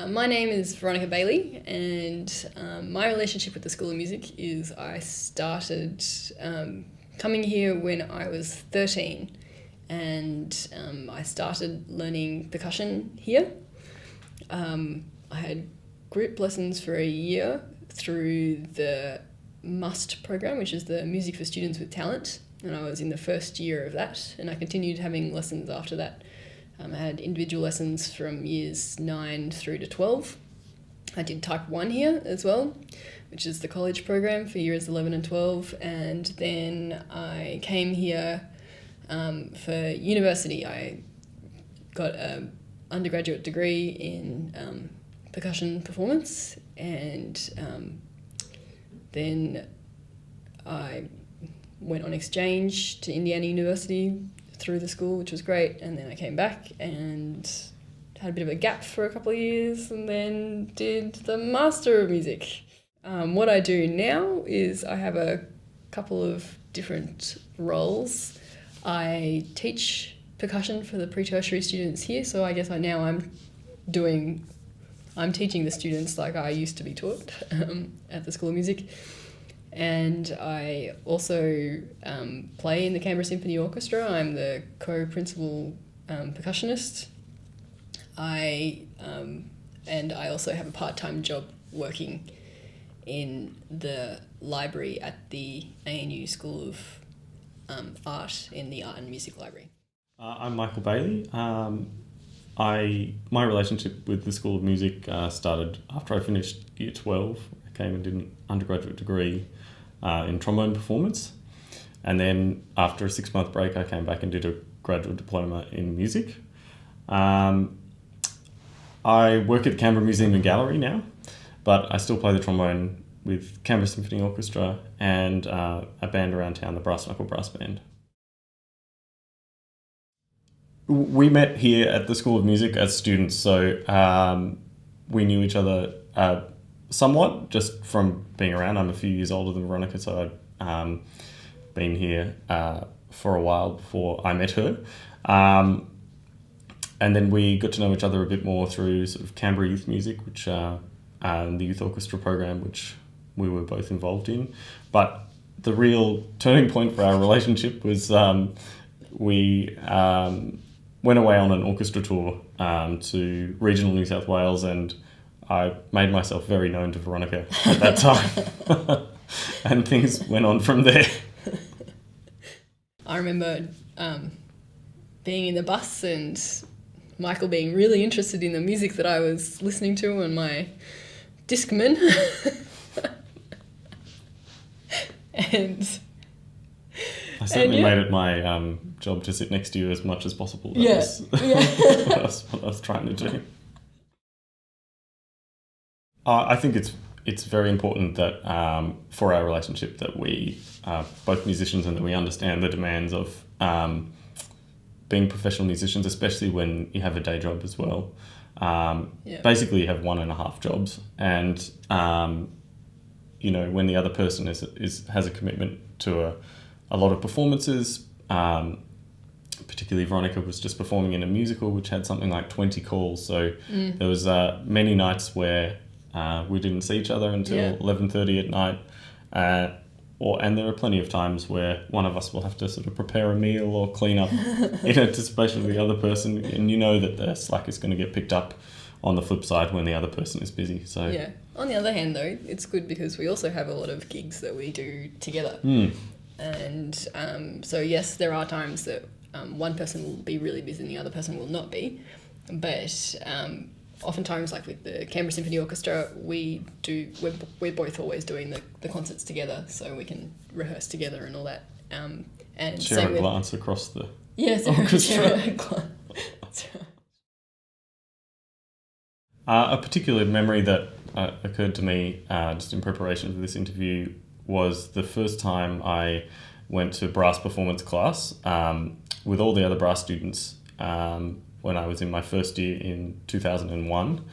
My name is Veronica Bailey, and my relationship with the School of Music is I started coming here when I was 13, and I started learning percussion here. I had group lessons for a year through the MUST program, which is the Music for Students with Talent, and I was in the first year of that, and I continued having lessons after that. I had individual lessons from years 9 through to 12. I did type 1 here as well, which is the college program for years 11 and 12, and then I came here for university. I got an undergraduate degree in percussion performance, and then I went on exchange to Indiana University through the school, which was great, and then I came back and had a bit of a gap for a couple of years and then did the Master of Music. What I do now is I have a couple of different roles. I teach percussion for the pre-tertiary students here, so I guess I'm teaching the students like I used to be taught at the School of Music. And I also play in the Canberra Symphony Orchestra. I'm the co-principal percussionist. And I also have a part-time job working in the library at the ANU School of Art in the Art and Music Library. I'm Michael Bailey. My relationship with the School of Music started after I finished Year 12. I came and did an undergraduate degree in trombone performance, and then after a 6-month break I came back and did a graduate diploma in music. I work at the Canberra Museum and Gallery now, but I still play the trombone with Canberra Symphony Orchestra and a band around town, the Brass Knuckle Brass Band. We met here at the School of Music as students, so we knew each other somewhat just from being around. I'm a few years older than Veronica, so I'd been here for a while before I met her. And then we got to know each other a bit more through sort of Canberra Youth Music, which the youth orchestra program, which we were both involved in. But the real turning point for our relationship was we went away on an orchestra tour to regional New South Wales, and I made myself very known to Veronica at that time. And things went on from there. I remember being in the bus and Michael being really interested in the music that I was listening to on my Discman. and I certainly made it my job to sit next to you as much as possible. That was what I was trying to do. I think it's very important that for our relationship that we are both musicians and that we understand the demands of being professional musicians, especially when you have a day job as well. Basically, you have 1.5 jobs, and when the other person has a commitment to a lot of performances. Particularly, Veronica was just performing in a musical which had something like 20 calls, so there was many nights where we didn't see each other until 11:30 at night, and there are plenty of times where one of us will have to sort of prepare a meal or clean up in anticipation of the other person, and you know that the slack is going to get picked up on the flip side when the other person is busy. So yeah. On the other hand, though, it's good because we also have a lot of gigs that we do together, and so yes, there are times that one person will be really busy and the other person will not be, but oftentimes, like with the Canberra Symphony Orchestra, we're both always doing the concerts together, so we can rehearse together and all that. And share a glance across the orchestra. A particular memory that occurred to me just in preparation for this interview was the first time I went to brass performance class with all the other brass students when I was in my first year in 2001.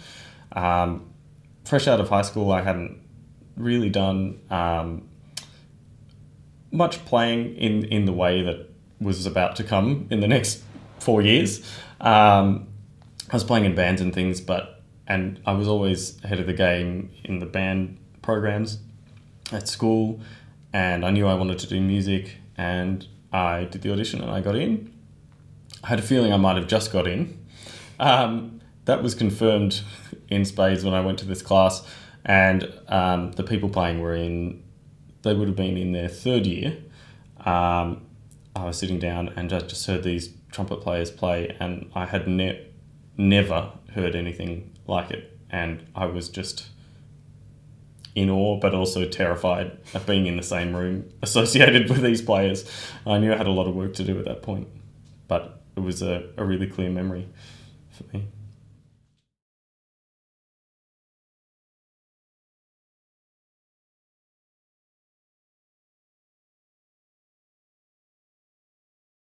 Fresh out of high school, I hadn't really done much playing in the way that was about to come in the next 4 years. I was playing in bands and things, but and I was always ahead of the game in the band programs at school, and I knew I wanted to do music, and I did the audition and I got in. I had a feeling I might have just got in. That was confirmed in spades when I went to this class, and the people playing they would have been in their third year. I was sitting down and I just heard these trumpet players play, and I had never heard anything like it, and I was just in awe, but also terrified of being in the same room associated with these players. I knew I had a lot of work to do at that point, but it was a really clear memory for me.